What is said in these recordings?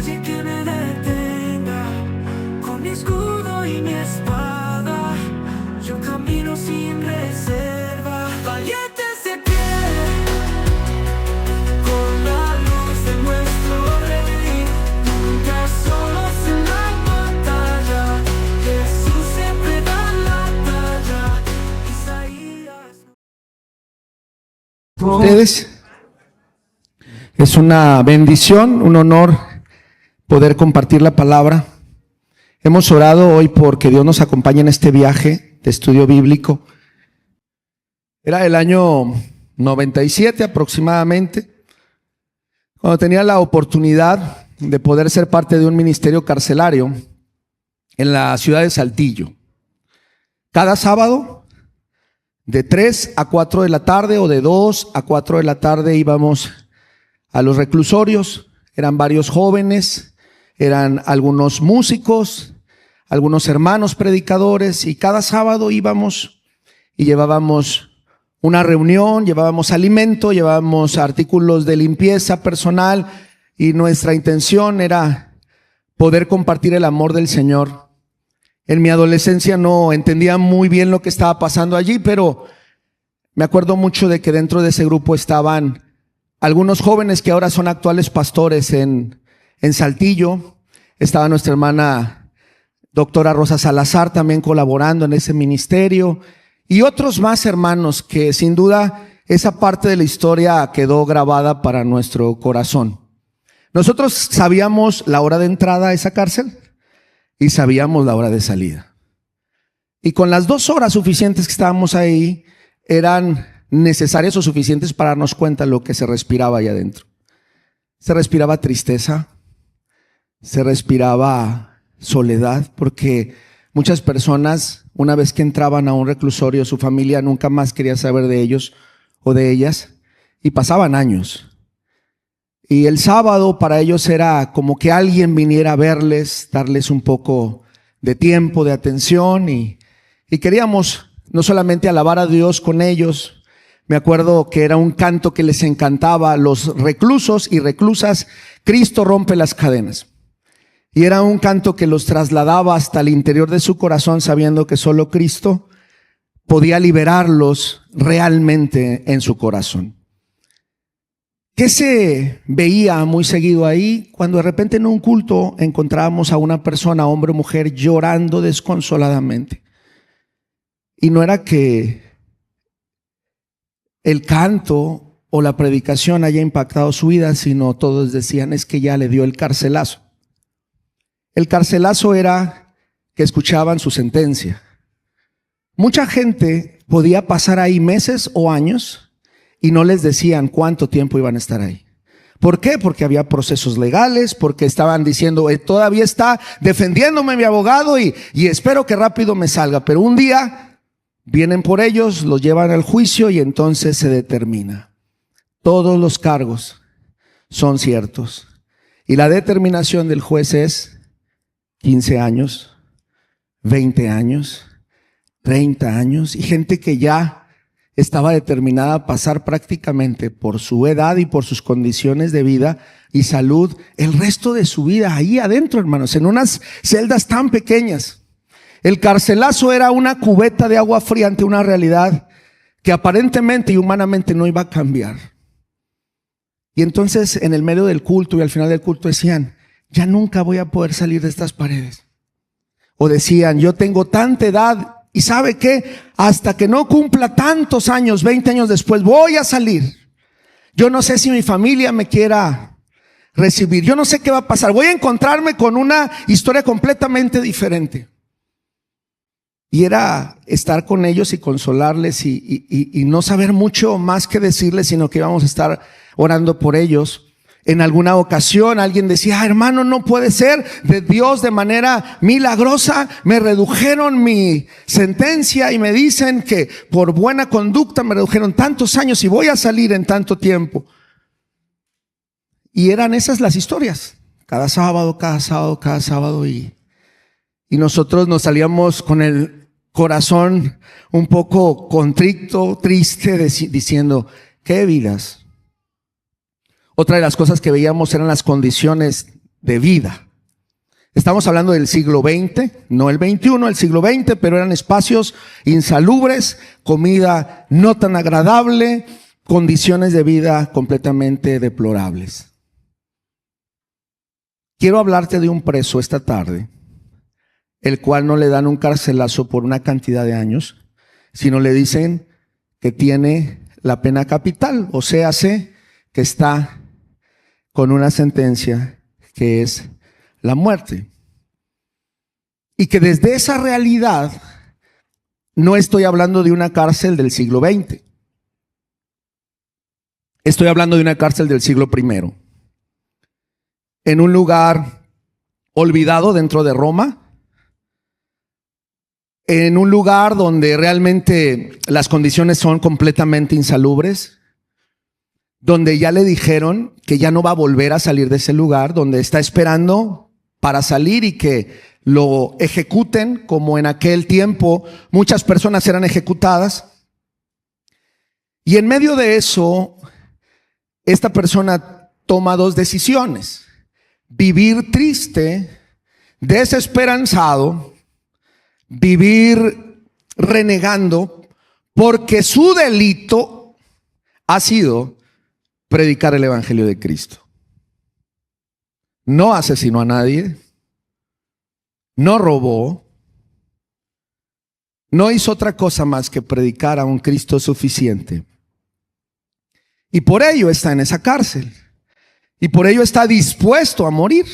nadie que me detenga. Con mi escudo y mi espada, yo camino sin reserva. Valientes de pie, con la luz de nuestro Rey, nunca solos en la batalla. Jesús siempre da la talla. Isaías. Ustedes, es una bendición, un honor poder compartir la palabra. Hemos orado hoy porque Dios nos acompañe en este viaje de estudio bíblico. Era el año 97 aproximadamente, cuando tenía la oportunidad de poder ser parte de un ministerio carcelario en la ciudad de Saltillo. Cada sábado, de 3 a 4 de la tarde o de 2 a 4 de la tarde íbamos a los reclusorios. Eran varios jóvenes, eran algunos músicos, algunos hermanos predicadores, y cada sábado íbamos y llevábamos una reunión, llevábamos alimento, llevábamos artículos de limpieza personal, y nuestra intención era poder compartir el amor del Señor. En mi adolescencia no entendía muy bien lo que estaba pasando allí, pero me acuerdo mucho de que dentro de ese grupo estaban algunos jóvenes que ahora son actuales pastores en Saltillo. Estaba nuestra hermana doctora Rosa Salazar también colaborando en ese ministerio, y otros más hermanos que sin duda esa parte de la historia quedó grabada para nuestro corazón. Nosotros sabíamos la hora de entrada a esa cárcel y sabíamos la hora de salida. Y con las 2 horas suficientes que estábamos ahí, eran necesarias o suficientes para darnos cuenta de lo que se respiraba allá adentro. Se respiraba tristeza, se respiraba soledad, porque muchas personas, una vez que entraban a un reclusorio, su familia nunca más quería saber de ellos o de ellas, y pasaban años. Y el sábado para ellos era como que alguien viniera a verles, darles un poco de tiempo, de atención, y queríamos no solamente alabar a Dios con ellos. Me acuerdo que era un canto que les encantaba a los reclusos y reclusas: Cristo rompe las cadenas. Y era un canto que los trasladaba hasta el interior de su corazón, sabiendo que solo Cristo podía liberarlos realmente en su corazón. ¿Qué se veía muy seguido ahí? Cuando de repente en un culto encontrábamos a una persona, hombre o mujer, llorando desconsoladamente. Y no era que el canto o la predicación haya impactado su vida, sino todos decían: es que ya le dio el carcelazo. El carcelazo era que escuchaban su sentencia. Mucha gente podía pasar ahí meses o años y no les decían cuánto tiempo iban a estar ahí. ¿Por qué? Porque había procesos legales, porque estaban diciendo: todavía está defendiéndome mi abogado y espero que rápido me salga. Pero un día vienen por ellos, los llevan al juicio y entonces se determina. Todos los cargos son ciertos. Y la determinación del juez es 15 años, 20 años, 30 años, y gente que ya estaba determinada a pasar prácticamente por su edad y por sus condiciones de vida y salud el resto de su vida ahí adentro, hermanos, en unas celdas tan pequeñas. El carcelazo era una cubeta de agua fría ante una realidad que aparentemente y humanamente no iba a cambiar. Y entonces en el medio del culto y al final del culto decían: ya nunca voy a poder salir de estas paredes. O decían: yo tengo tanta edad y ¿sabe qué? Hasta que no cumpla tantos años, 20 años después, voy a salir. Yo no sé si mi familia me quiera recibir. Yo no sé qué va a pasar. Voy a encontrarme con una historia completamente diferente. Y era estar con ellos y consolarles y no saber mucho más que decirles, sino que íbamos a estar orando por ellos. En alguna ocasión alguien decía: hermano, no puede ser, de Dios de manera milagrosa me redujeron mi sentencia y me dicen que por buena conducta me redujeron tantos años y voy a salir en tanto tiempo. Y eran esas las historias, cada sábado, y nosotros nos salíamos con el corazón un poco contrito, triste, diciendo: qué vidas. Otra de las cosas que veíamos eran las condiciones de vida. Estamos hablando del siglo XX, no el XXI, el siglo XX, pero eran espacios insalubres, comida no tan agradable, condiciones de vida completamente deplorables. Quiero hablarte de un preso esta tarde, el cual no le dan un carcelazo por una cantidad de años, sino le dicen que tiene la pena capital, o sea, que está con una sentencia que es la muerte. Y que desde esa realidad, no estoy hablando de una cárcel del siglo XX, estoy hablando de una cárcel del siglo I, en un lugar olvidado dentro de Roma, en un lugar donde realmente las condiciones son completamente insalubres, donde ya le dijeron que ya no va a volver a salir de ese lugar, donde está esperando para salir y que lo ejecuten, como en aquel tiempo muchas personas eran ejecutadas. Y en medio de eso, esta persona toma dos decisiones: vivir triste, desesperanzado, vivir renegando, porque su delito ha sido predicar el evangelio de Cristo. No asesinó a nadie, no robó, no hizo otra cosa más que predicar a un Cristo suficiente. Y por ello está en esa cárcel. Y por ello está dispuesto a morir.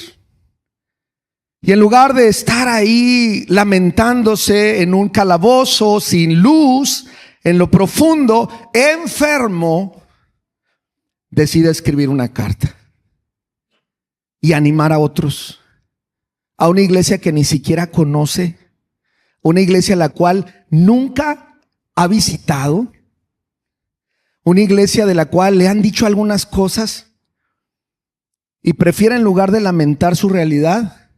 Y en lugar de estar ahí lamentándose en un calabozo sin luz, en lo profundo, enfermo, decide escribir una carta y animar a otros, a una iglesia que ni siquiera conoce, una iglesia a la cual nunca ha visitado, una iglesia de la cual le han dicho algunas cosas y prefiere, en lugar de lamentar su realidad,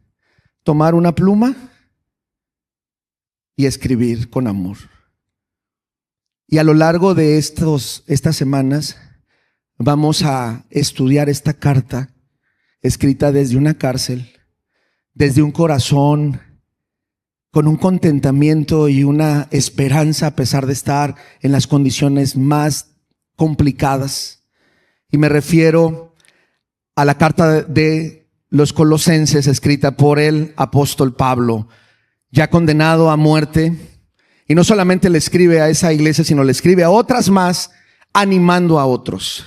tomar una pluma y escribir con amor. Y a lo largo de estas semanas vamos a estudiar esta carta escrita desde una cárcel, desde un corazón con un contentamiento y una esperanza a pesar de estar en las condiciones más complicadas. Y me refiero a la carta de los Colosenses, escrita por el apóstol Pablo, ya condenado a muerte. Y no solamente le escribe a esa iglesia, sino le escribe a otras más, animando a otros.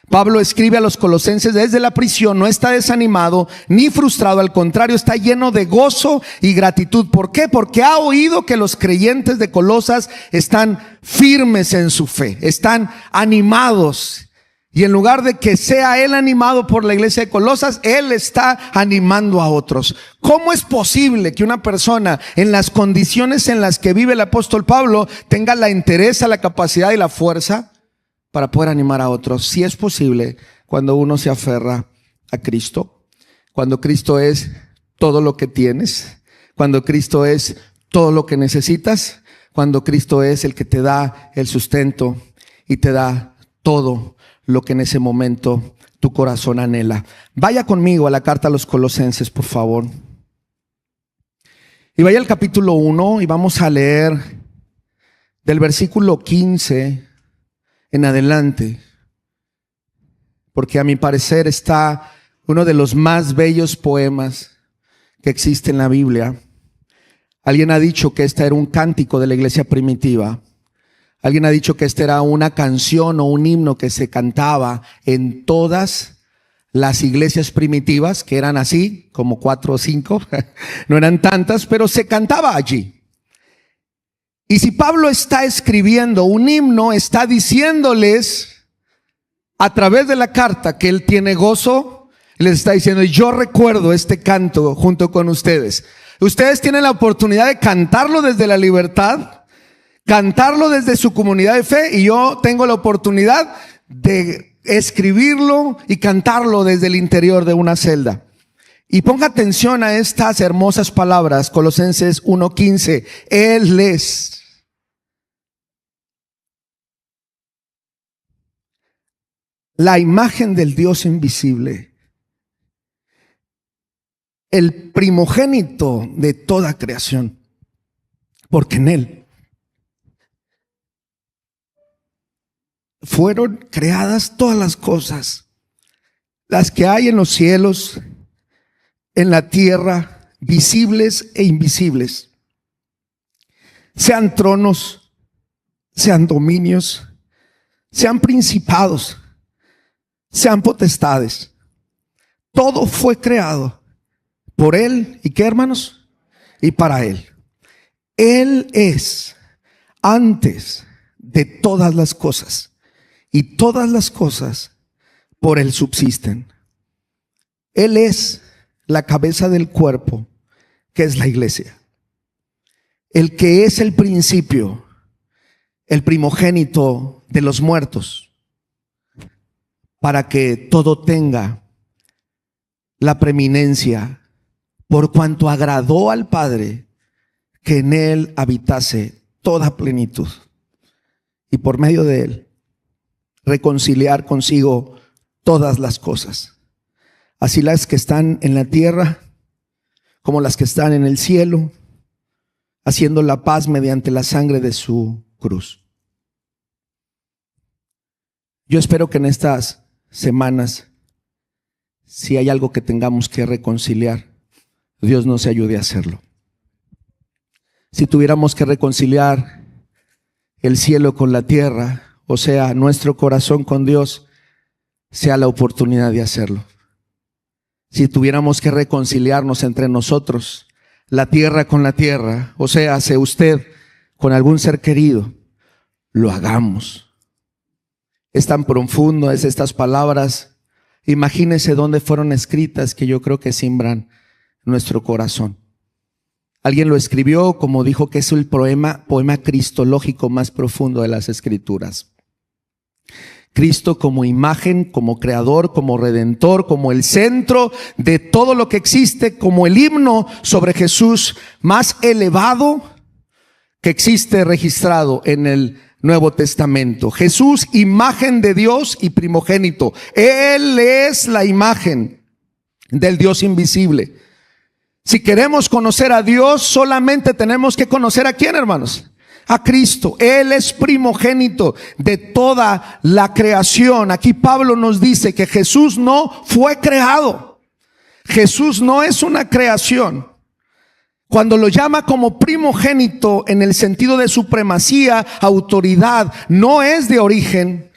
Pablo escribe a los colosenses desde la prisión, no está desanimado ni frustrado, al contrario, está lleno de gozo y gratitud. ¿Por qué? Porque ha oído que los creyentes de Colosas están firmes en su fe, están animados. Y en lugar de que sea él animado por la iglesia de Colosas, él está animando a otros. ¿Cómo es posible que una persona en las condiciones en las que vive el apóstol Pablo tenga la entereza, la capacidad y la fuerza para poder animar a otros? Sí es posible cuando uno se aferra a Cristo, cuando Cristo es todo lo que tienes, cuando Cristo es todo lo que necesitas, cuando Cristo es el que te da el sustento y te da todo lo que en ese momento tu corazón anhela. Vaya conmigo a la carta a los Colosenses, por favor. Y vaya al capítulo 1 y vamos a leer del versículo 15 en adelante, porque a mi parecer está uno de los más bellos poemas que existe en la Biblia. Alguien ha dicho que este era un cántico de la iglesia primitiva. Alguien ha dicho que esta era una canción o un himno que se cantaba en todas las iglesias primitivas, que eran así, como 4 o 5, no eran tantas, pero se cantaba allí. Y si Pablo está escribiendo un himno, está diciéndoles a través de la carta que él tiene gozo, les está diciendo: yo recuerdo este canto junto con ustedes. Ustedes tienen la oportunidad de cantarlo desde la libertad, cantarlo desde su comunidad de fe, y yo tengo la oportunidad de escribirlo y cantarlo desde el interior de una celda. Y ponga atención a estas hermosas palabras, Colosenses 1:15. Él es la imagen del Dios invisible, el primogénito de toda creación, porque en Él fueron creadas todas las cosas, las que hay en los cielos, en la tierra, visibles e invisibles, sean tronos, sean dominios, sean principados, sean potestades. Todo fue creado por Él. ¿Y qué, hermanos? Y para Él. Él es antes de todas las cosas, y todas las cosas por Él subsisten. Él es la cabeza del cuerpo, que es la iglesia. El que es el principio, el primogénito de los muertos, para que todo tenga la preeminencia, por cuanto agradó al Padre que en Él habitase toda plenitud, y por medio de Él reconciliar consigo todas las cosas, así las que están en la tierra como las que están en el cielo, haciendo la paz mediante la sangre de su cruz. Yo espero que en estas semanas, si hay algo que tengamos que reconciliar, Dios nos ayude a hacerlo. Si tuviéramos que reconciliar el cielo con la tierra, o sea, nuestro corazón con Dios, sea la oportunidad de hacerlo. Si tuviéramos que reconciliarnos entre nosotros, la tierra con la tierra, o sea, sea usted con algún ser querido, lo hagamos. Es tan profundo estas palabras. Imagínese dónde fueron escritas, que yo creo que simbran nuestro corazón. Alguien lo escribió como dijo que es el poema cristológico más profundo de las Escrituras. Cristo como imagen, como creador, como redentor, como el centro de todo lo que existe, como el himno sobre Jesús más elevado que existe registrado en el Nuevo Testamento. Jesús, imagen de Dios y primogénito. Él es la imagen del Dios invisible. Si queremos conocer a Dios, solamente tenemos que conocer ¿a quién, hermanos? A Cristo. Él es primogénito de toda la creación. Aquí Pablo nos dice que Jesús no fue creado. Jesús no es una creación. Cuando lo llama como primogénito en el sentido de supremacía, autoridad, no es de origen.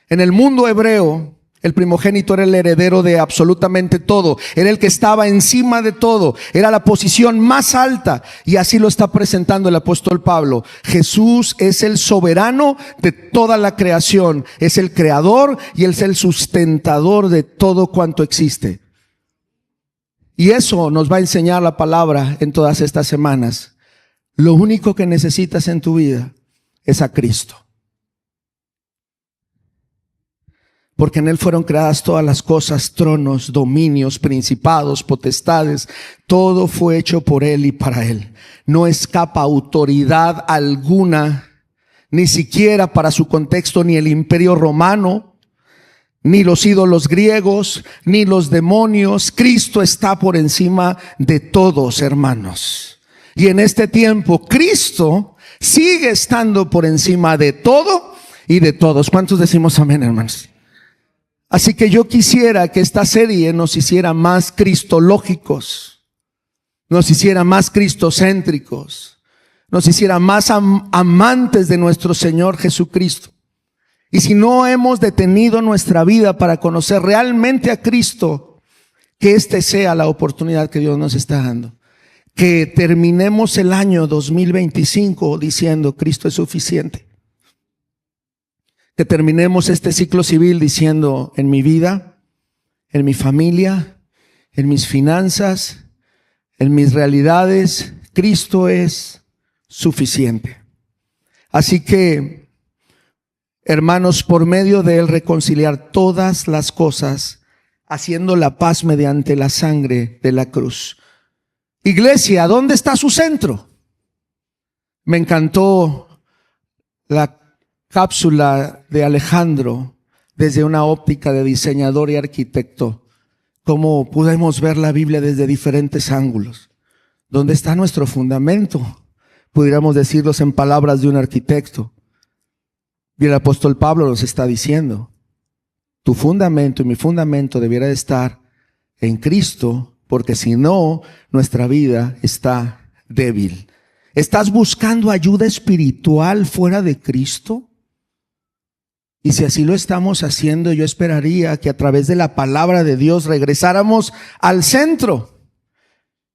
En el mundo hebreo, el primogénito era el heredero de absolutamente todo. Era el que estaba encima de todo. Era la posición más alta. Y así lo está presentando el apóstol Pablo. Jesús es el soberano de toda la creación. Es el creador y es el sustentador de todo cuanto existe. Y eso nos va a enseñar la palabra en todas estas semanas. Lo único que necesitas en tu vida es a Cristo. Porque en Él fueron creadas todas las cosas, tronos, dominios, principados, potestades. Todo fue hecho por Él y para Él. No escapa autoridad alguna, ni siquiera para su contexto, ni el imperio romano, ni los ídolos griegos, ni los demonios. Cristo está por encima de todos, hermanos. Y en este tiempo, Cristo sigue estando por encima de todo y de todos. ¿Cuántos decimos amén, hermanos? Así que yo quisiera que esta serie nos hiciera más cristológicos, nos hiciera más cristocéntricos, nos hiciera más amantes de nuestro Señor Jesucristo. Y si no hemos detenido nuestra vida para conocer realmente a Cristo, que esta sea la oportunidad que Dios nos está dando. Que terminemos el año 2025 diciendo Cristo es suficiente. Que terminemos este ciclo civil diciendo en mi vida, en mi familia, en mis finanzas, en mis realidades, Cristo es suficiente. Así que, hermanos, por medio de Él reconciliar todas las cosas, haciendo la paz mediante la sangre de la cruz. Iglesia, ¿dónde está su centro? Me encantó la cápsula de Alejandro desde una óptica de diseñador y arquitecto, cómo podemos ver la Biblia desde diferentes ángulos. ¿Dónde está nuestro fundamento? Pudiéramos decirlos en palabras de un arquitecto. Y el apóstol Pablo nos está diciendo, tu fundamento y mi fundamento debiera de estar en Cristo, porque si no, nuestra vida está débil. ¿Estás buscando ayuda espiritual fuera de Cristo? Y si así lo estamos haciendo, yo esperaría que a través de la palabra de Dios regresáramos al centro.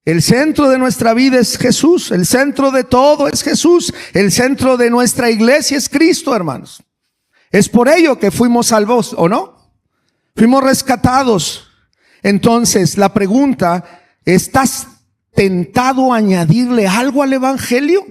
El centro de nuestra vida es Jesús. El centro de todo es Jesús. El centro de nuestra iglesia es Cristo, hermanos. Es por ello que fuimos salvos, ¿o no? Fuimos rescatados. Entonces, la pregunta, ¿estás tentado a añadirle algo al evangelio?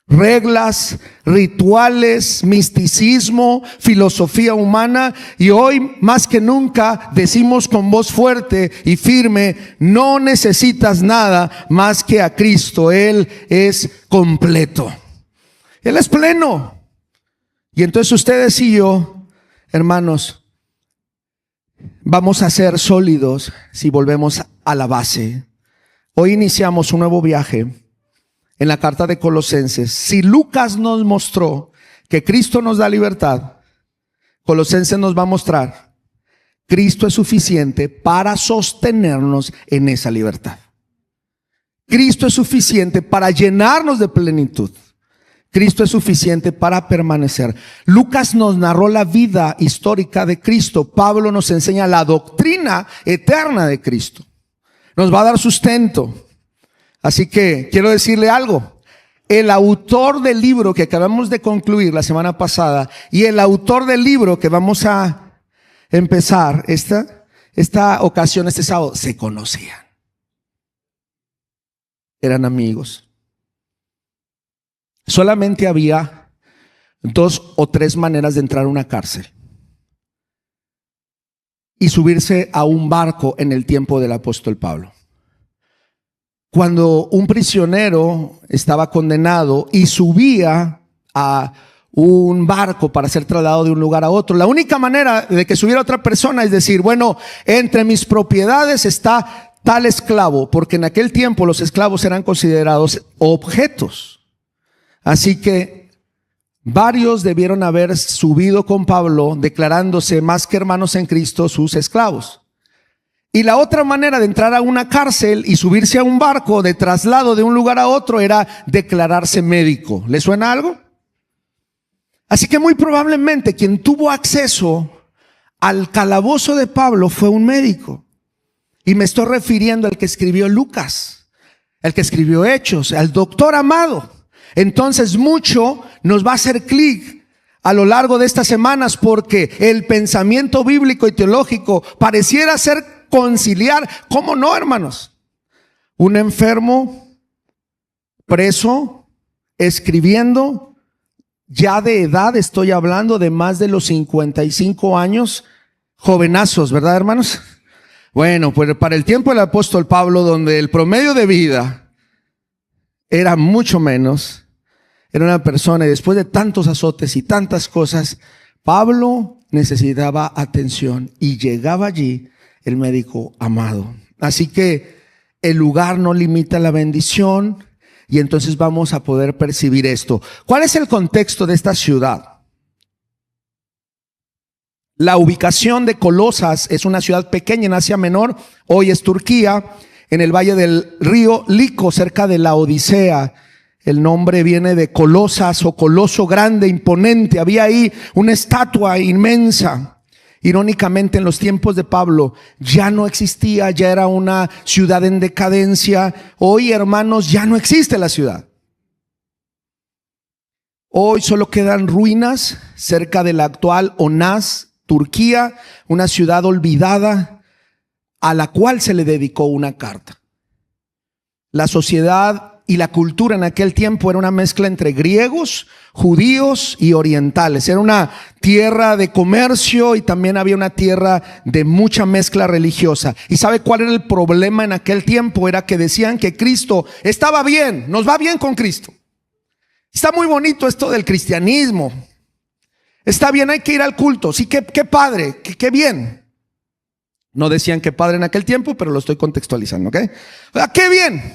Reglas, rituales, misticismo, filosofía humana. Y hoy más que nunca decimos con voz fuerte y firme, no necesitas nada más que a Cristo. Él es completo. Él es pleno. Y entonces ustedes y yo, hermanos, vamos a ser sólidos si volvemos a la base. Hoy iniciamos un nuevo viaje en la carta de Colosenses. Si Lucas nos mostró que Cristo nos da libertad, Colosenses nos va a mostrar Cristo es suficiente para sostenernos en esa libertad. Cristo es suficiente para llenarnos de plenitud. Cristo es suficiente para permanecer. Lucas nos narró la vida histórica de Cristo. Pablo nos enseña la doctrina eterna de Cristo. Nos va a dar sustento. Así que quiero decirle algo. El autor del libro que acabamos de concluir la semana pasada y el autor del libro que vamos a empezar esta ocasión, este sábado, se conocían. Eran amigos. Solamente había 2 o 3 maneras de entrar a una cárcel y subirse a un barco en el tiempo del apóstol Pablo. Cuando un prisionero estaba condenado y subía a un barco para ser trasladado de un lugar a otro, la única manera de que subiera otra persona es decir, bueno, entre mis propiedades está tal esclavo, porque en aquel tiempo los esclavos eran considerados objetos. Así que varios debieron haber subido con Pablo, declarándose más que hermanos en Cristo sus esclavos. Y la otra manera de entrar a una cárcel y subirse a un barco de traslado de un lugar a otro era declararse médico. ¿Le suena algo? Así que muy probablemente quien tuvo acceso al calabozo de Pablo fue un médico. Y me estoy refiriendo al que escribió Lucas, al que escribió Hechos, al doctor Amado. Entonces mucho nos va a hacer clic a lo largo de estas semanas, porque el pensamiento bíblico y teológico pareciera ser conciliar. ¿Cómo no, hermanos? Un enfermo, preso, escribiendo, ya de edad, estoy hablando de más de los 55 años, jovenazos, ¿verdad, hermanos? Bueno, pues para el tiempo del apóstol Pablo, donde el promedio de vida era mucho menos, era una persona, y después de tantos azotes y tantas cosas, Pablo necesitaba atención y llegaba allí el médico Amado. Así que el lugar no limita la bendición, y entonces vamos a poder percibir esto. ¿Cuál es el contexto de esta ciudad? La ubicación de Colosas es una ciudad pequeña en Asia Menor, hoy es Turquía, en el valle del río Lico, cerca de la Odisea. El nombre viene de Colosas o coloso grande, imponente. Había ahí una estatua inmensa. Irónicamente, en los tiempos de Pablo ya no existía, ya era una ciudad en decadencia. Hoy, hermanos, ya no existe la ciudad. Hoy solo quedan ruinas cerca de la actual Onás, Turquía, una ciudad olvidada a la cual se le dedicó una carta. La sociedad y la cultura en aquel tiempo era una mezcla entre griegos, judíos y orientales. Era una tierra de comercio y también había una tierra de mucha mezcla religiosa. ¿Y sabe cuál era el problema en aquel tiempo? Era que decían que Cristo estaba bien, nos va bien con Cristo. Está muy bonito esto del cristianismo. Está bien, hay que ir al culto. Sí, qué padre, qué bien. No decían que padre en aquel tiempo, pero lo estoy contextualizando, ¿ok? ¡Qué bien!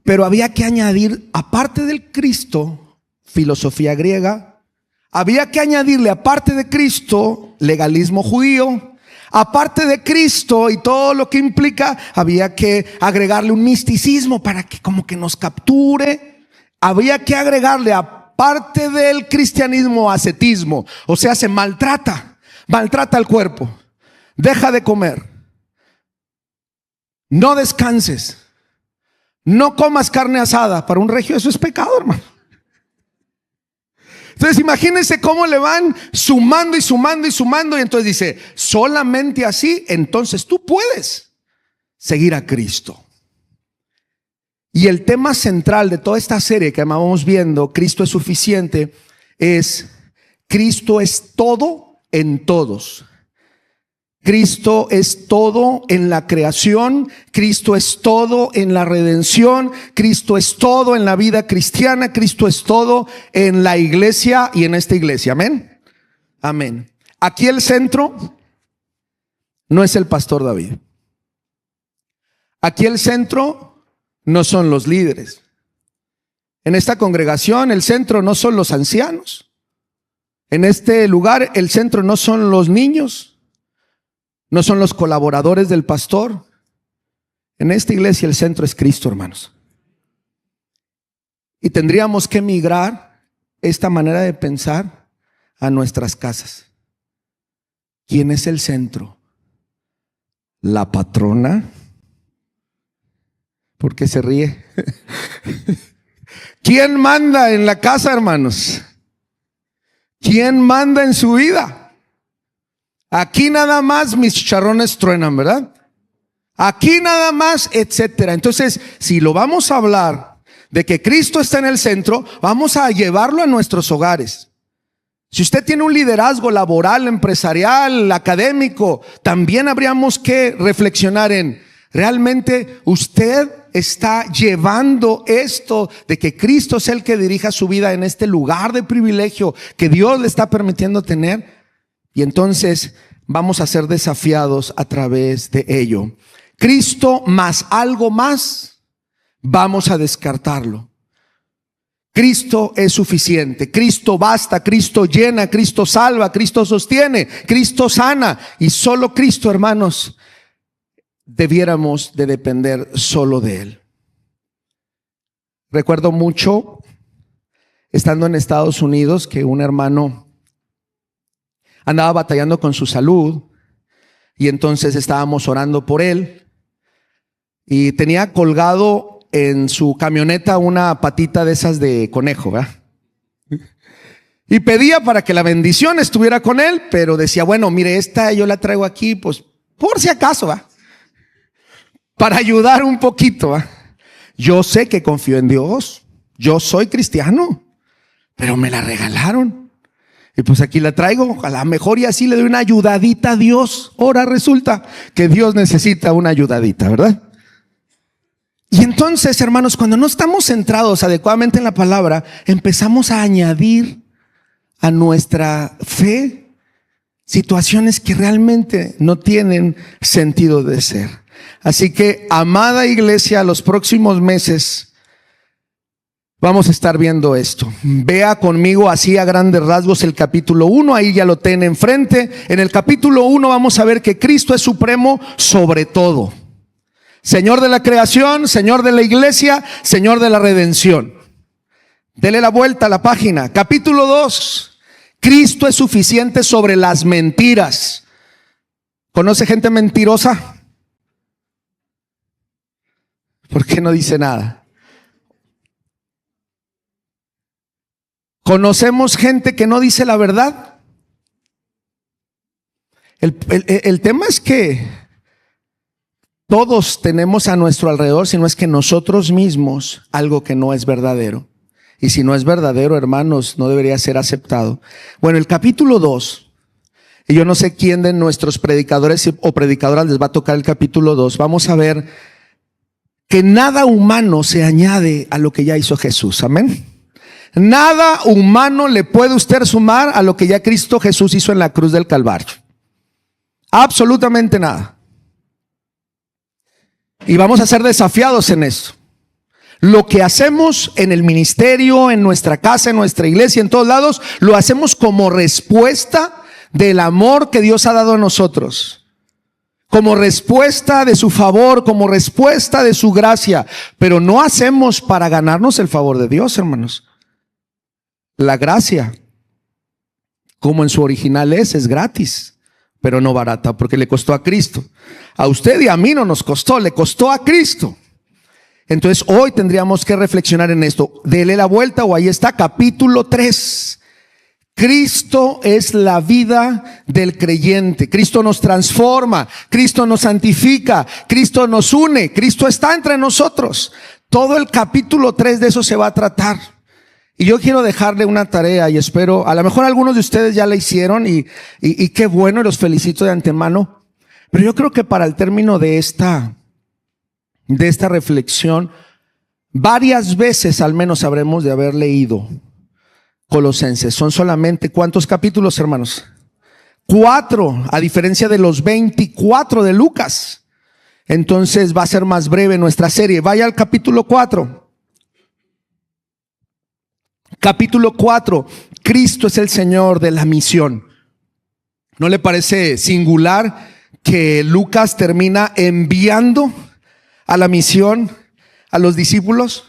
Pero había que añadir, aparte del Cristo, filosofía griega. Había que añadirle, aparte de Cristo, legalismo judío. Aparte de Cristo y todo lo que implica, había que agregarle un misticismo para que como que nos capture. Había que agregarle, aparte del cristianismo, ascetismo. O sea, se maltrata al cuerpo. Deja de comer. No descanses. No comas carne asada. Para un regio eso es pecado, hermano. Entonces imagínense cómo le van sumando y sumando y sumando. Y entonces dice, solamente así, entonces tú puedes seguir a Cristo. Y el tema central de toda esta serie que vamos viendo, Cristo es suficiente, es Cristo es todo en todos. Cristo es todo en la creación, Cristo es todo en la redención, Cristo es todo en la vida cristiana, Cristo es todo en la iglesia y en esta iglesia. Amén. Amén. Aquí el centro no es el pastor David. Aquí el centro no son los líderes. En esta congregación el centro no son los ancianos. En este lugar el centro no son los niños. No son los colaboradores del pastor. En esta iglesia el centro es Cristo, hermanos. Y tendríamos que migrar esta manera de pensar a nuestras casas. ¿Quién es el centro? ¿La patrona? ¿Por qué se ríe? ¿Quién manda en la casa, hermanos? ¿Quién manda en su vida? Aquí nada más mis chicharrones truenan, ¿verdad? Aquí nada más, etcétera. Entonces, si lo vamos a hablar de que Cristo está en el centro, vamos a llevarlo a nuestros hogares. Si usted tiene un liderazgo laboral, empresarial, académico, también habríamos que reflexionar en, ¿realmente usted está llevando esto de que Cristo es el que dirija su vida en este lugar de privilegio que Dios le está permitiendo tener? Y entonces vamos a ser desafiados a través de ello. Cristo más algo más, vamos a descartarlo. Cristo es suficiente, Cristo basta, Cristo llena, Cristo salva, Cristo sostiene, Cristo sana. Y solo Cristo, hermanos, debiéramos de depender solo de Él. Recuerdo mucho, estando en Estados Unidos, que un hermano andaba batallando con su salud y entonces estábamos orando por él y tenía colgado en su camioneta una patita de esas de conejo, ¿verdad? Y pedía para que la bendición estuviera con él, pero decía, bueno, mire, esta yo la traigo aquí, pues por si acaso, ¿verdad? Para ayudar un poquito, ¿verdad? Yo sé que confío en Dios, yo soy cristiano, pero me la regalaron. Y pues aquí la traigo, a lo mejor y así le doy una ayudadita a Dios. Ahora resulta que Dios necesita una ayudadita, ¿verdad? Y entonces, hermanos, cuando no estamos centrados adecuadamente en la palabra, empezamos a añadir a nuestra fe situaciones que realmente no tienen sentido de ser. Así que, amada iglesia, los próximos meses vamos a estar viendo esto. Vea conmigo así a grandes rasgos el capítulo 1, ahí ya lo tiene enfrente. En el capítulo 1 vamos a ver que Cristo es supremo sobre todo. Señor de la creación, Señor de la iglesia, Señor de la redención. Dele la vuelta a la página. Capítulo 2, Cristo es suficiente sobre las mentiras. ¿Conoce gente mentirosa? ¿Por qué no dice nada? ¿Conocemos gente que no dice la verdad? El tema es que todos tenemos a nuestro alrededor, si no es que nosotros mismos, algo que no es verdadero. Y si no es verdadero, hermanos, no debería ser aceptado. Bueno, el capítulo 2, y yo no sé quién de nuestros predicadores o predicadoras les va a tocar el capítulo 2, vamos a ver que nada humano se añade a lo que ya hizo Jesús. Amén. Nada humano le puede usted sumar a lo que ya Cristo Jesús hizo en la cruz del Calvario. Absolutamente nada. Y vamos a ser desafiados en esto. Lo que hacemos en el ministerio, en nuestra casa, en nuestra iglesia, en todos lados, lo hacemos como respuesta del amor que Dios ha dado a nosotros. Como respuesta de su favor, como respuesta de su gracia. Pero no hacemos para ganarnos el favor de Dios, hermanos. La gracia, como en su original es gratis, pero no barata, porque le costó a Cristo. A usted y a mí no nos costó, le costó a Cristo. Entonces hoy tendríamos que reflexionar en esto. Dele la vuelta o ahí está, capítulo 3. Cristo es la vida del creyente. Cristo nos transforma, Cristo nos santifica, Cristo nos une, Cristo está entre nosotros. Todo el capítulo 3 de eso se va a tratar. Y yo quiero dejarle una tarea y espero, a lo mejor algunos de ustedes ya la hicieron y qué bueno, y los felicito de antemano. Pero yo creo que para el término de esta reflexión, varias veces al menos habremos de haber leído Colosenses. Son solamente, ¿cuántos capítulos, hermanos? 4, a diferencia de los 24 de Lucas. Entonces va a ser más breve nuestra serie. Vaya al capítulo 4. Capítulo 4. Cristo es el Señor de la misión. ¿No le parece singular que Lucas termina enviando a la misión a los discípulos?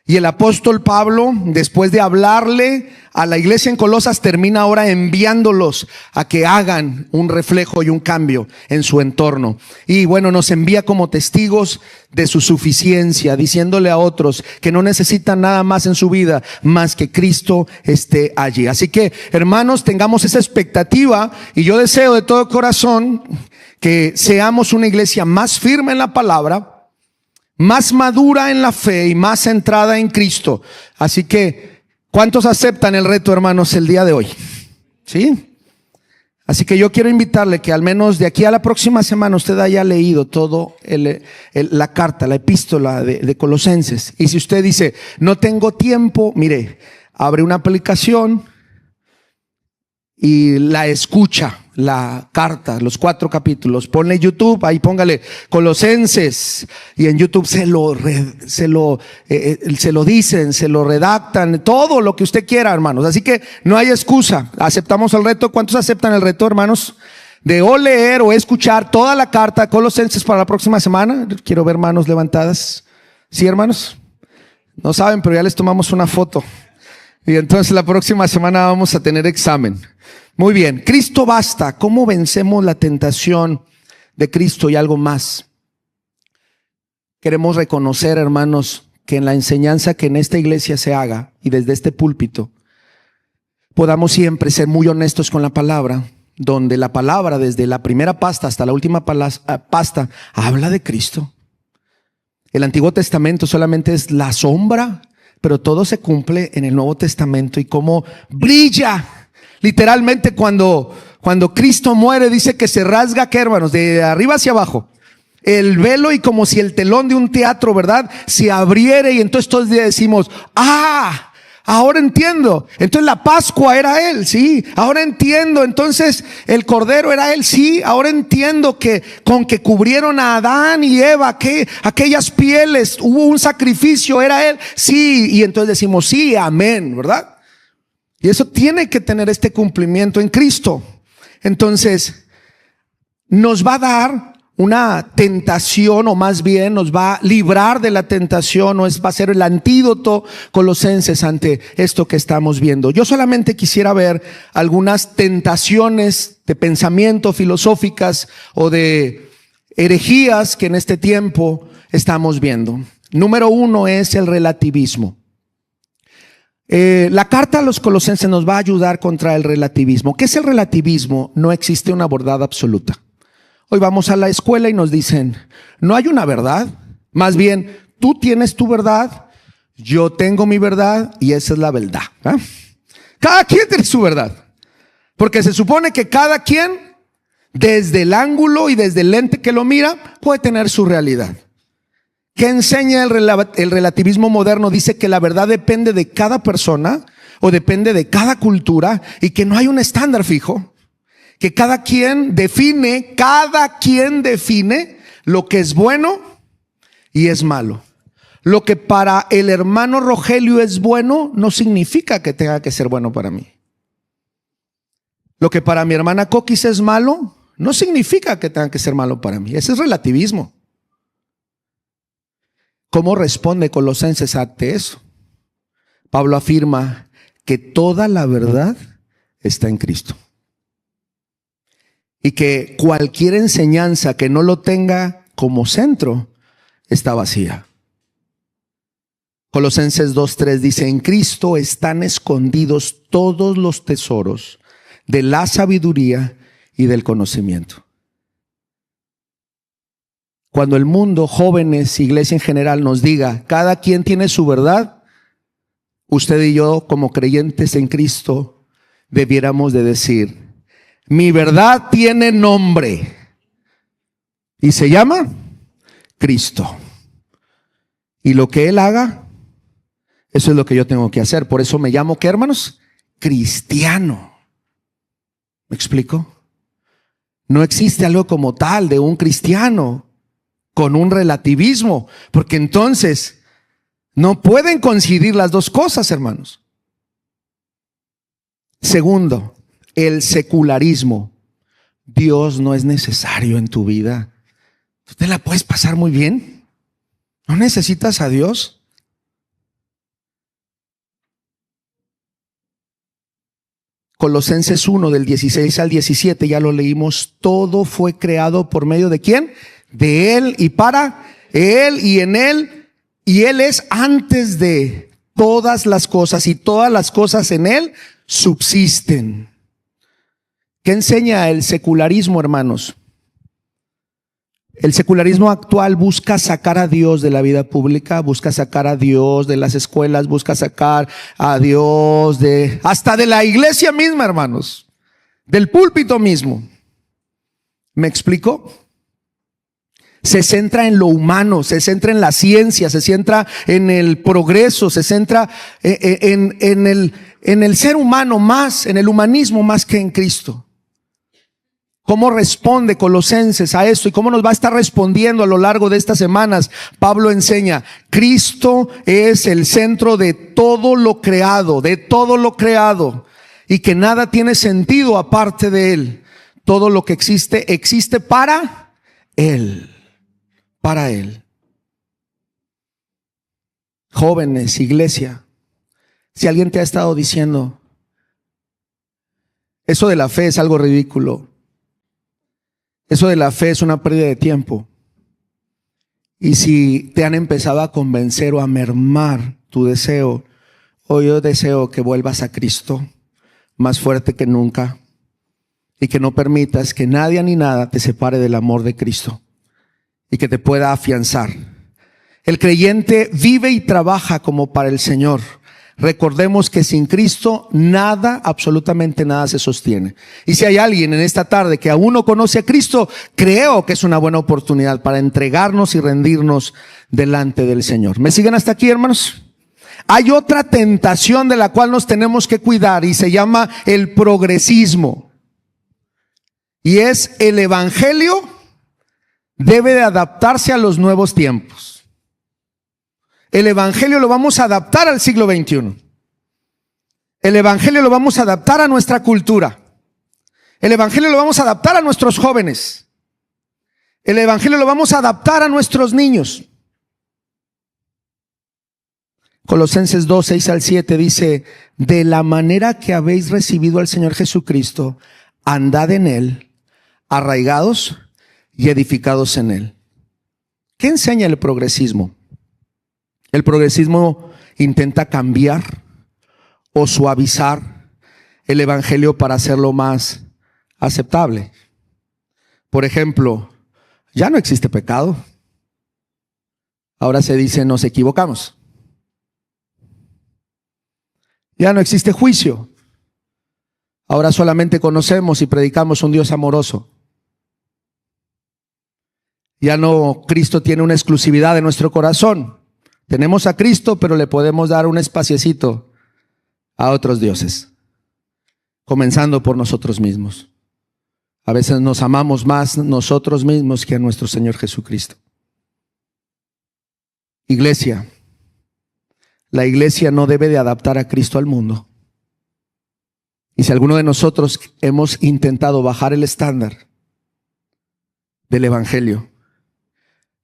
Y el apóstol Pablo, después de hablarle a la iglesia en Colosas, termina ahora enviándolos a que hagan un reflejo y un cambio en su entorno. Y bueno, nos envía como testigos de su suficiencia, diciéndole a otros que no necesitan nada más en su vida más que Cristo esté allí. Así que, hermanos, tengamos esa expectativa y yo deseo de todo corazón que seamos una iglesia más firme en la palabra, más madura en la fe y más centrada en Cristo. Así que, ¿cuántos aceptan el reto, hermanos, el día de hoy? ¿Sí? Así que yo quiero invitarle que al menos de aquí a la próxima semana usted haya leído todo la carta, la epístola de Colosenses. Y si usted dice, no tengo tiempo, mire, abre una aplicación y la escucha, la carta, los 4 capítulos. Ponle YouTube, ahí póngale Colosenses y en YouTube se lo dicen, se lo redactan, todo lo que usted quiera, hermanos. Así que no hay excusa. Aceptamos el reto. ¿Cuántos aceptan el reto, hermanos? De o leer o escuchar toda la carta Colosenses para la próxima semana. Quiero ver manos levantadas. ¿Sí, hermanos? No saben, pero ya les tomamos una foto. Y entonces la próxima semana vamos a tener examen. Muy bien, Cristo basta. ¿Cómo vencemos la tentación de Cristo y algo más? Queremos reconocer, hermanos, que en la enseñanza que en esta iglesia se haga y desde este púlpito podamos siempre ser muy honestos con la palabra, donde la palabra desde la primera pasta hasta la última pasta habla de Cristo. El Antiguo Testamento solamente es la sombra, pero todo se cumple en el Nuevo Testamento y cómo brilla. Literalmente cuando Cristo muere dice que se rasga, ¿qué, hermanos? De arriba hacia abajo. El velo y como si el telón de un teatro, ¿verdad? Se abriera y entonces todos decimos, ahora entiendo. Entonces la Pascua era Él, sí. Ahora entiendo. Entonces el Cordero era Él, sí. Ahora entiendo que con que cubrieron a Adán y Eva, que aquellas pieles, hubo un sacrificio, era Él, sí. Y entonces decimos, sí, amén, ¿verdad? Y eso tiene que tener este cumplimiento en Cristo. Entonces, nos va a dar una tentación, o más bien nos va a librar de la tentación, va a ser el antídoto Colosenses ante esto que estamos viendo. Yo solamente quisiera ver algunas tentaciones de pensamiento filosóficas o de herejías que en este tiempo estamos viendo. Número 1 es el relativismo. La carta a los Colosenses nos va a ayudar contra el relativismo. ¿Qué es el relativismo? No existe una verdad absoluta. Hoy vamos a la escuela y nos dicen, no hay una verdad. Más bien, tú tienes tu verdad, yo tengo mi verdad y esa es la verdad. Cada quien tiene su verdad. Porque se supone que cada quien, desde el ángulo y desde el lente que lo mira, puede tener su realidad. ¿Qué enseña el relativismo moderno? Dice que la verdad depende de cada persona o depende de cada cultura y que no hay un estándar fijo. que cada quien define lo que es bueno y es malo. Lo que para el hermano Rogelio es bueno no significa que tenga que ser bueno para mí. Lo que para mi hermana Coquis es malo no significa que tenga que ser malo para mí. Ese es relativismo. ¿Cómo responde Colosenses ante eso? Pablo afirma que toda la verdad está en Cristo. Y que cualquier enseñanza que no lo tenga como centro está vacía. Colosenses 2:3 dice: en Cristo están escondidos todos los tesoros de la sabiduría y del conocimiento. Cuando el mundo, jóvenes, iglesia en general nos diga, cada quien tiene su verdad, usted y yo como creyentes en Cristo debiéramos de decir, mi verdad tiene nombre y se llama Cristo. Y lo que Él haga, eso es lo que yo tengo que hacer. Por eso me llamo, ¿qué, hermanos? Cristiano. ¿Me explico? No existe algo como tal de un cristiano con un relativismo, porque entonces no pueden coincidir las dos cosas, hermanos. Segundo, el secularismo. Dios no es necesario en tu vida. Tú te la puedes pasar muy bien. No necesitas a Dios. Colosenses 1 del 16 al 17, ya lo leímos. Todo fue creado por medio de ¿quién? De Él y para Él y en Él. Y Él es antes de todas las cosas y todas las cosas en Él subsisten. ¿Qué enseña el secularismo, hermanos? El secularismo actual busca sacar a Dios de la vida pública, busca sacar a Dios de las escuelas, busca sacar a Dios hasta de la iglesia misma, hermanos, del púlpito mismo. ¿Me explico? Se centra en lo humano, se centra en la ciencia, se centra en el progreso, se centra en el ser humano más, en el humanismo más que en Cristo. ¿Cómo responde Colosenses a esto y cómo nos va a estar respondiendo a lo largo de estas semanas? Pablo enseña, Cristo es el centro de todo lo creado, y que nada tiene sentido aparte de Él. Todo lo que existe, existe para Él. Para Él. Jóvenes, iglesia, si alguien te ha estado diciendo, eso de la fe es algo ridículo, eso de la fe es una pérdida de tiempo, y si te han empezado a convencer o a mermar tu deseo, hoy yo deseo que vuelvas a Cristo más fuerte que nunca y que no permitas que nadie ni nada te separe del amor de Cristo y que te pueda afianzar. El creyente vive y trabaja como para el Señor. Recordemos que sin Cristo nada, absolutamente nada se sostiene. Y si hay alguien en esta tarde que aún no conoce a Cristo, creo que es una buena oportunidad para entregarnos y rendirnos delante del Señor. ¿Me siguen hasta aquí, hermanos? Hay otra tentación de la cual nos tenemos que cuidar y se llama el progresismo. Y es el evangelio debe de adaptarse a los nuevos tiempos. El evangelio lo vamos a adaptar al siglo XXI. El evangelio lo vamos a adaptar a nuestra cultura. El evangelio lo vamos a adaptar a nuestros jóvenes. El evangelio lo vamos a adaptar a nuestros niños. Colosenses 2, 6 al 7 dice, de la manera que habéis recibido al Señor Jesucristo, andad en Él, arraigados y edificados en Él. ¿Qué enseña el progresismo? El progresismo intenta cambiar o suavizar el evangelio para hacerlo más aceptable. Por ejemplo, ya no existe pecado. Ahora se dice nos equivocamos. Ya no existe juicio. Ahora solamente conocemos y predicamos un Dios amoroso. Ya no, Cristo tiene una exclusividad en nuestro corazón. Tenemos a Cristo, pero le podemos dar un espaciecito a otros dioses, comenzando por nosotros mismos. A veces nos amamos más nosotros mismos que a nuestro Señor Jesucristo. Iglesia, la iglesia no debe de adaptar a Cristo al mundo. Y si alguno de nosotros hemos intentado bajar el estándar del evangelio,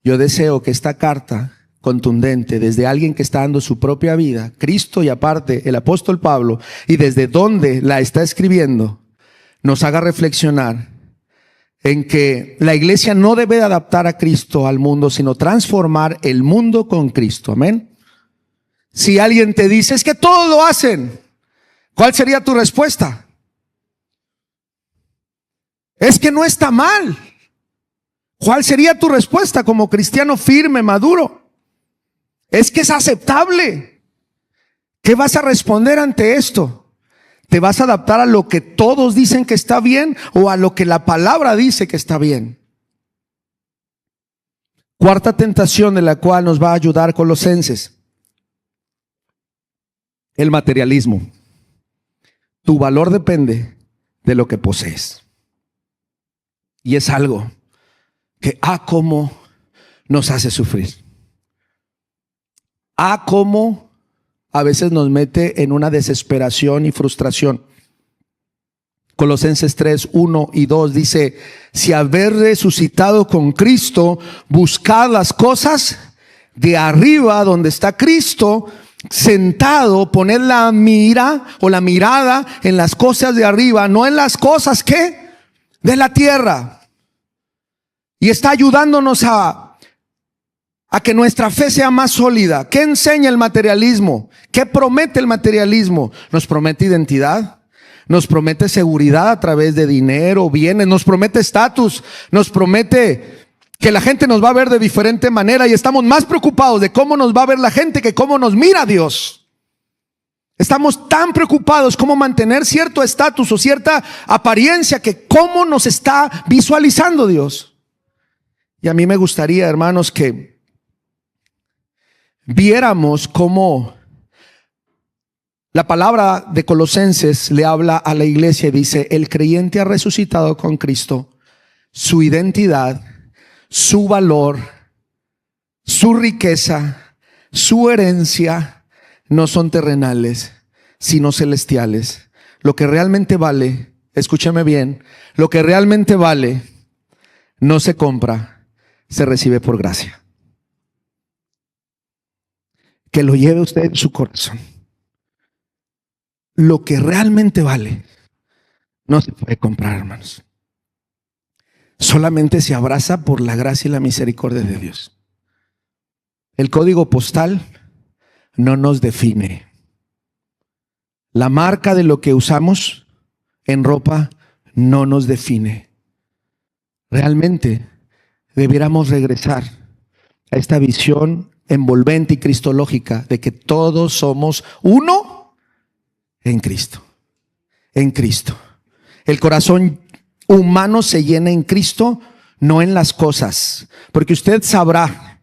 yo deseo que esta carta contundente, desde alguien que está dando su propia vida, Cristo y aparte el apóstol Pablo, y desde donde la está escribiendo, nos haga reflexionar en que la iglesia no debe de adaptar a Cristo al mundo, sino transformar el mundo con Cristo. Amén. Si alguien te dice, es que todos lo hacen, ¿cuál sería tu respuesta? Es que no está mal. ¿Cuál sería tu respuesta como cristiano firme, maduro? Es que es aceptable. ¿Qué vas a responder ante esto? ¿Te vas a adaptar a lo que todos dicen que está bien o a lo que la palabra dice que está bien? Cuarta tentación de la cual nos va a ayudar Colosenses: el materialismo. Tu valor depende de lo que posees. Y es algo que cómo nos hace sufrir. Cómo a veces nos mete en una desesperación y frustración. Colosenses 3, 1 y 2 dice: si haber resucitado con Cristo, buscad las cosas de arriba donde está Cristo sentado. Poned la mira o la mirada en las cosas de arriba, no en las cosas que de la tierra. Y está ayudándonos a que nuestra fe sea más sólida. ¿Qué enseña el materialismo? ¿Qué promete el materialismo? Nos promete identidad, nos promete seguridad a través de dinero, bienes, nos promete estatus, nos promete que la gente nos va a ver de diferente manera, y estamos más preocupados de cómo nos va a ver la gente que cómo nos mira Dios. Estamos tan preocupados cómo mantener cierto estatus o cierta apariencia que cómo nos está visualizando Dios. Y a mí me gustaría, hermanos, que viéramos cómo la palabra de Colosenses le habla a la iglesia y dice: el creyente ha resucitado con Cristo. Su identidad, su valor, su riqueza, su herencia no son terrenales, sino celestiales. Lo que realmente vale, escúcheme bien, lo que realmente vale no se compra, se recibe por gracia. Que lo lleve usted en su corazón. Lo que realmente vale no se puede comprar, hermanos. Solamente se abraza por la gracia y la misericordia de Dios. El código postal no nos define. La marca de lo que usamos en ropa no nos define. Realmente debiéramos regresar a esta visión envolvente y cristológica de que todos somos uno en Cristo. En Cristo. El corazón humano se llena en Cristo, no en las cosas. Porque usted sabrá,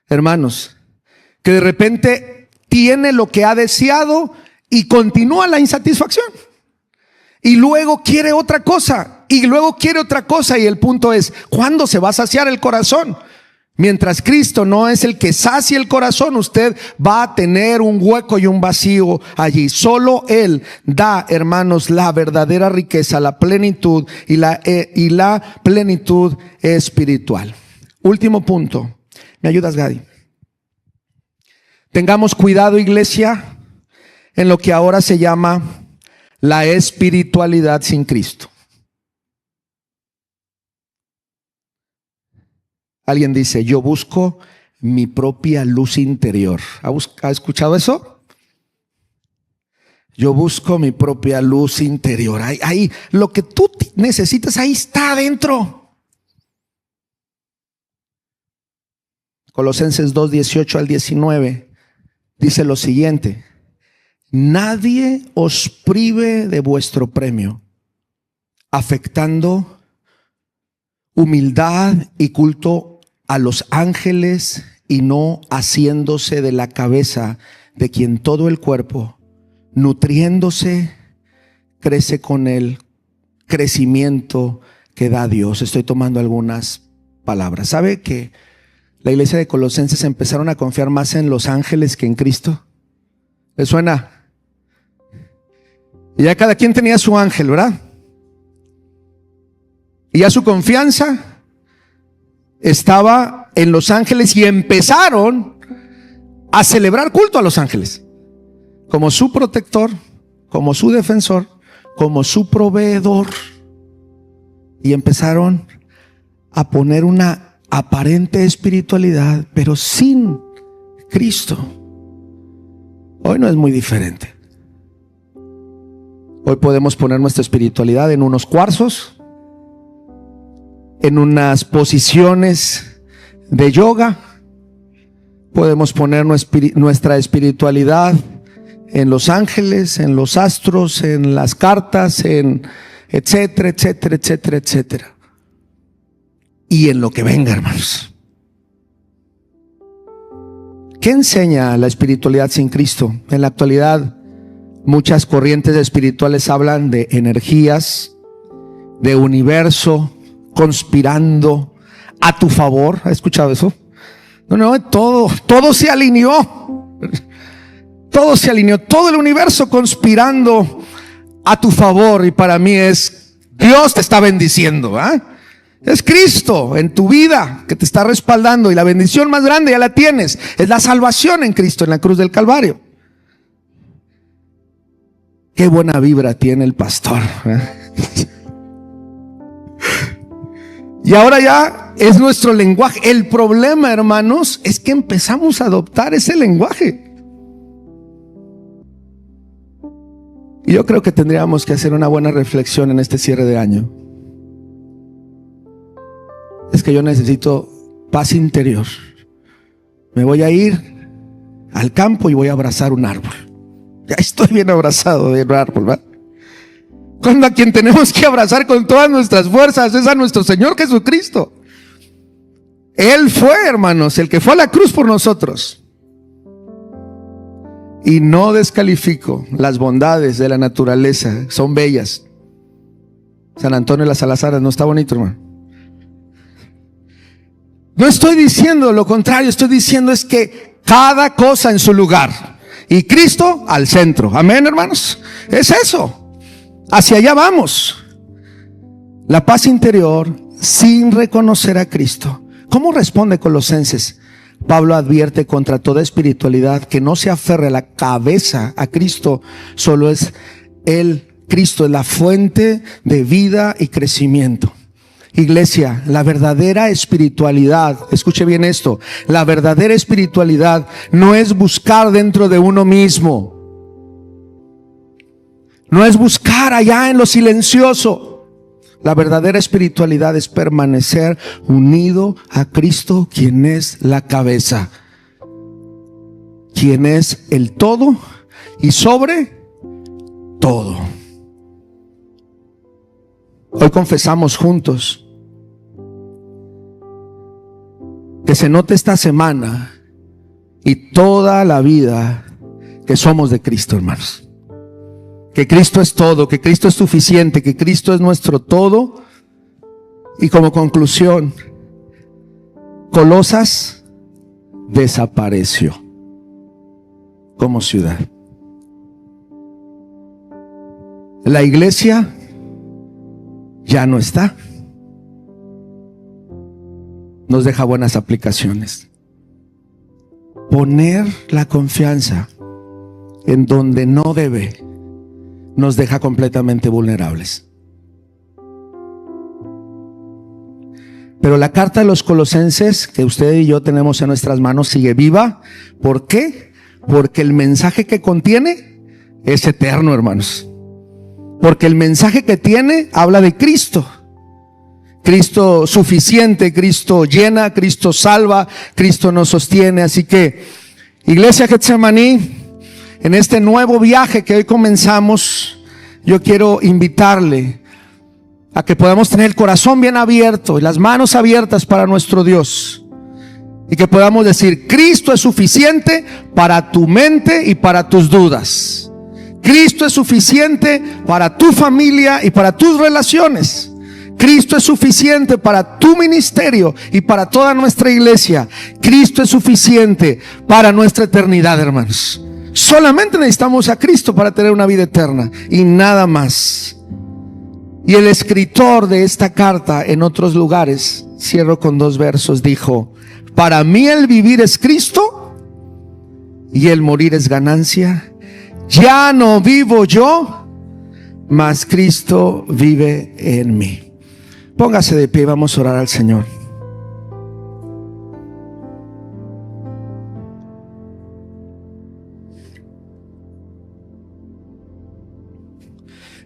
hermanos, que de repente tiene lo que ha deseado y continúa la insatisfacción. Y luego quiere otra cosa, y luego quiere otra cosa, y el punto es, ¿cuándo se va a saciar el corazón? Mientras Cristo no es el que sacia el corazón, usted va a tener un hueco y un vacío allí. Solo Él da, hermanos, la verdadera riqueza, la plenitud y la plenitud espiritual. Último punto. ¿Me ayudas, Gadi? Tengamos cuidado, iglesia, en lo que ahora se llama la espiritualidad sin Cristo. Alguien dice: yo busco mi propia luz interior. ¿Ha escuchado eso? Yo busco mi propia luz interior. Ahí, lo que tú necesitas, ahí está adentro. Colosenses 2, 18 al 19 dice lo siguiente: nadie os prive de vuestro premio, afectando humildad y culto a los ángeles, y no haciéndose de la cabeza, de quien todo el cuerpo, nutriéndose, crece con el crecimiento que da Dios. Estoy tomando algunas palabras. ¿Sabe que la iglesia de Colosenses empezaron a confiar más en los ángeles que en Cristo? ¿Les suena? Y ya cada quien tenía su ángel, ¿verdad? Y ya su confianza estaba en los ángeles y empezaron a celebrar culto a los ángeles como su protector, como su defensor, como su proveedor. Y empezaron a poner una aparente espiritualidad, pero sin Cristo. Hoy no es muy diferente. Hoy podemos poner nuestra espiritualidad en unos cuarzos, en unas posiciones de yoga. Podemos poner nuestra espiritualidad en los ángeles, en los astros, en las cartas, en etcétera, etcétera, etcétera, etcétera. Y en lo que venga, hermanos. ¿Qué enseña la espiritualidad sin Cristo? En la actualidad, muchas corrientes espirituales hablan de energías, de universo conspirando a tu favor. ¿Has escuchado eso? No, todo se alineó. Todo se alineó, todo el universo conspirando a tu favor. Y para mí es Dios te está bendiciendo, ¿eh? Es Cristo en tu vida que te está respaldando, y la bendición más grande ya la tienes, es la salvación en Cristo, en la cruz del Calvario. Qué buena vibra tiene el pastor, ¿eh? Y ahora ya es nuestro lenguaje. El problema, hermanos, es que empezamos a adoptar ese lenguaje. Y yo creo que tendríamos que hacer una buena reflexión en este cierre de año. Es que yo necesito paz interior. Me voy a ir al campo y voy a abrazar un árbol. Ya estoy bien abrazado de un árbol, ¿verdad? Cuando a quien tenemos que abrazar con todas nuestras fuerzas es a nuestro Señor Jesucristo. Él fue, hermanos, el que fue a la cruz por nosotros. Y no descalifico las bondades de la naturaleza, son bellas. San Antonio de las Salazares, ¿no está bonito, hermano? No estoy diciendo lo contrario, estoy diciendo es que cada cosa en su lugar y Cristo al centro. Amén, hermanos. Es eso. Hacia allá vamos. La paz interior sin reconocer a Cristo. ¿Cómo responde Colosenses? Pablo advierte contra toda espiritualidad que no se aferre a la cabeza, a Cristo. Solo es Él, Cristo es la fuente de vida y crecimiento. Iglesia, la verdadera espiritualidad, escuche bien esto, la verdadera espiritualidad no es buscar dentro de uno mismo. No es buscar allá en lo silencioso. La verdadera espiritualidad es permanecer unido a Cristo, quien es la cabeza, quien es el todo y sobre todo. Hoy confesamos juntos que se note esta semana y toda la vida que somos de Cristo, hermanos. Que Cristo es todo, que Cristo es suficiente, que Cristo es nuestro todo. Y como conclusión, Colosas desapareció como ciudad. La iglesia ya no está. Nos deja buenas aplicaciones. Poner la confianza en donde no debe nos deja completamente vulnerables. Pero la carta de los Colosenses que usted y yo tenemos en nuestras manos sigue viva. ¿Por qué? Porque el mensaje que contiene es eterno, hermanos. Porque el mensaje que tiene habla de Cristo. Cristo suficiente, Cristo llena, Cristo salva, Cristo nos sostiene. Así que, Iglesia Getsemaní, en este nuevo viaje que hoy comenzamos, yo quiero invitarle a que podamos tener el corazón bien abierto y las manos abiertas para nuestro Dios. Y que podamos decir, Cristo es suficiente para tu mente y para tus dudas. Cristo es suficiente para tu familia y para tus relaciones. Cristo es suficiente para tu ministerio y para toda nuestra iglesia. Cristo es suficiente para nuestra eternidad, hermanos. Solamente necesitamos a Cristo para tener una vida eterna y nada más. Y el escritor de esta carta en otros lugares, cierro con 2 versos, dijo: para mí el vivir es Cristo y el morir es ganancia. Ya no vivo yo, mas Cristo vive en mí. Póngase de pie, vamos a orar al Señor.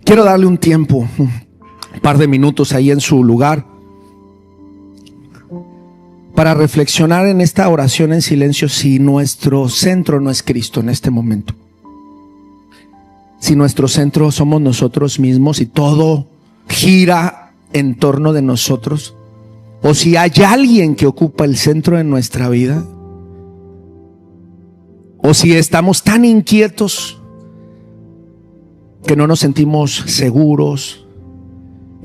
Quiero darle un tiempo, un par de minutos ahí en su lugar, para reflexionar en esta oración en silencio si nuestro centro no es Cristo en este momento. Si nuestro centro somos nosotros mismos y todo gira en torno de nosotros, o si hay alguien que ocupa el centro de nuestra vida, o si estamos tan inquietos que no nos sentimos seguros.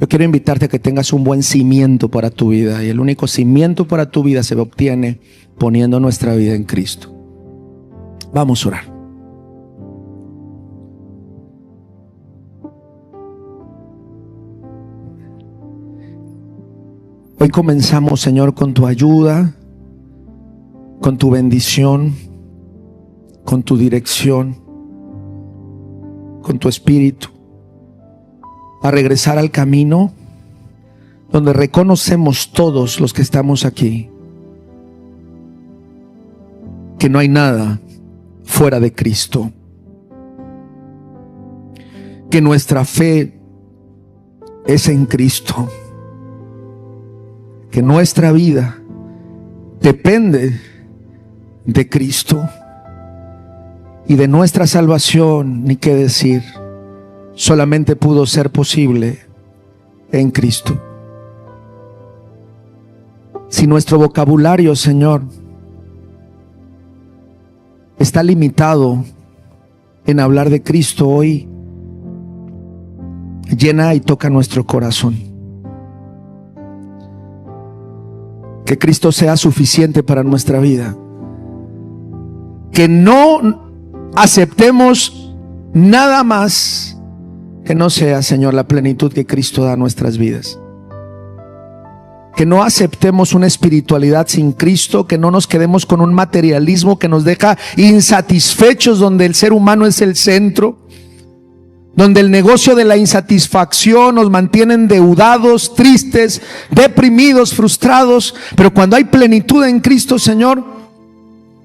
Yo quiero invitarte a que tengas un buen cimiento para tu vida, y el único cimiento para tu vida se obtiene poniendo nuestra vida en Cristo. Vamos a orar. Hoy comenzamos, Señor, con tu ayuda, con tu bendición, con tu dirección, con tu espíritu, a regresar al camino donde reconocemos todos los que estamos aquí que no hay nada fuera de Cristo, que nuestra fe es en Cristo, que nuestra vida depende de Cristo, y de nuestra salvación, ni qué decir, solamente pudo ser posible en Cristo. Si nuestro vocabulario, Señor, está limitado en hablar de Cristo hoy, llena y toca nuestro corazón. Que Cristo sea suficiente para nuestra vida. Que no aceptemos nada más que no sea, Señor, la plenitud que Cristo da a nuestras vidas. Que no aceptemos una espiritualidad sin Cristo, que no nos quedemos con un materialismo que nos deja insatisfechos, donde el ser humano es el centro, donde el negocio de la insatisfacción nos mantiene endeudados, tristes, deprimidos, frustrados. Pero cuando hay plenitud en Cristo, Señor,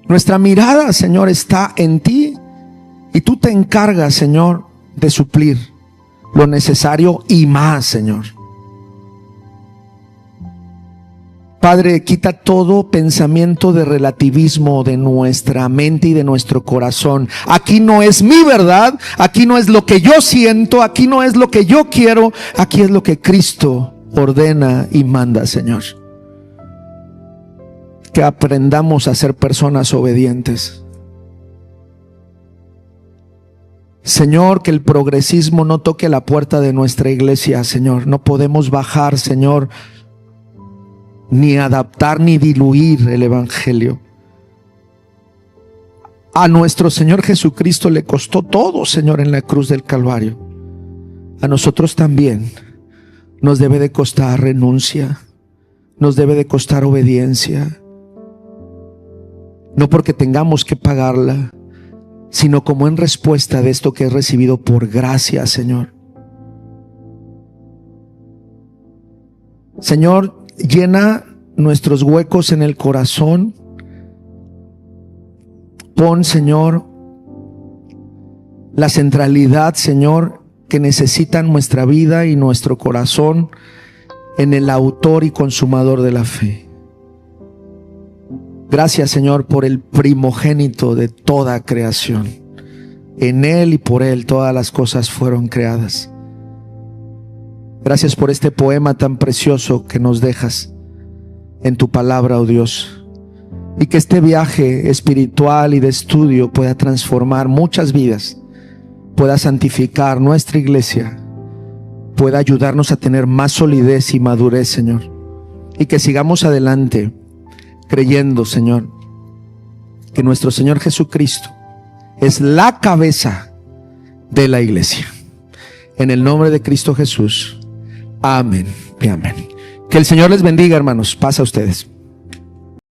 nuestra mirada, Señor, está en ti, y tú te encargas, Señor, de suplir lo necesario y más, Señor. Padre, quita todo pensamiento de relativismo de nuestra mente y de nuestro corazón. Aquí no es mi verdad, aquí no es lo que yo siento, aquí no es lo que yo quiero, aquí es lo que Cristo ordena y manda, Señor. Que aprendamos a ser personas obedientes. Señor, que el progresismo no toque la puerta de nuestra iglesia, Señor. No podemos bajar, Señor, ni adaptar ni diluir el evangelio. A nuestro Señor Jesucristo le costó todo, Señor, en la cruz del Calvario. A nosotros también nos debe de costar renuncia, nos debe de costar obediencia. No porque tengamos que pagarla, sino como en respuesta de esto que he recibido por gracia, Señor. Señor, llena nuestros huecos en el corazón. Pon, Señor, la centralidad, Señor, que necesita nuestra vida y nuestro corazón en el autor y consumador de la fe. Gracias, Señor, por el primogénito de toda creación. En Él y por Él todas las cosas fueron creadas. Gracias por este poema tan precioso que nos dejas en tu palabra, oh Dios. Y que este viaje espiritual y de estudio pueda transformar muchas vidas, pueda santificar nuestra iglesia, pueda ayudarnos a tener más solidez y madurez, Señor. Y que sigamos adelante creyendo, Señor, que nuestro Señor Jesucristo es la cabeza de la iglesia. En el nombre de Cristo Jesús. Amén y amén. Que el Señor les bendiga, hermanos. Paz a ustedes.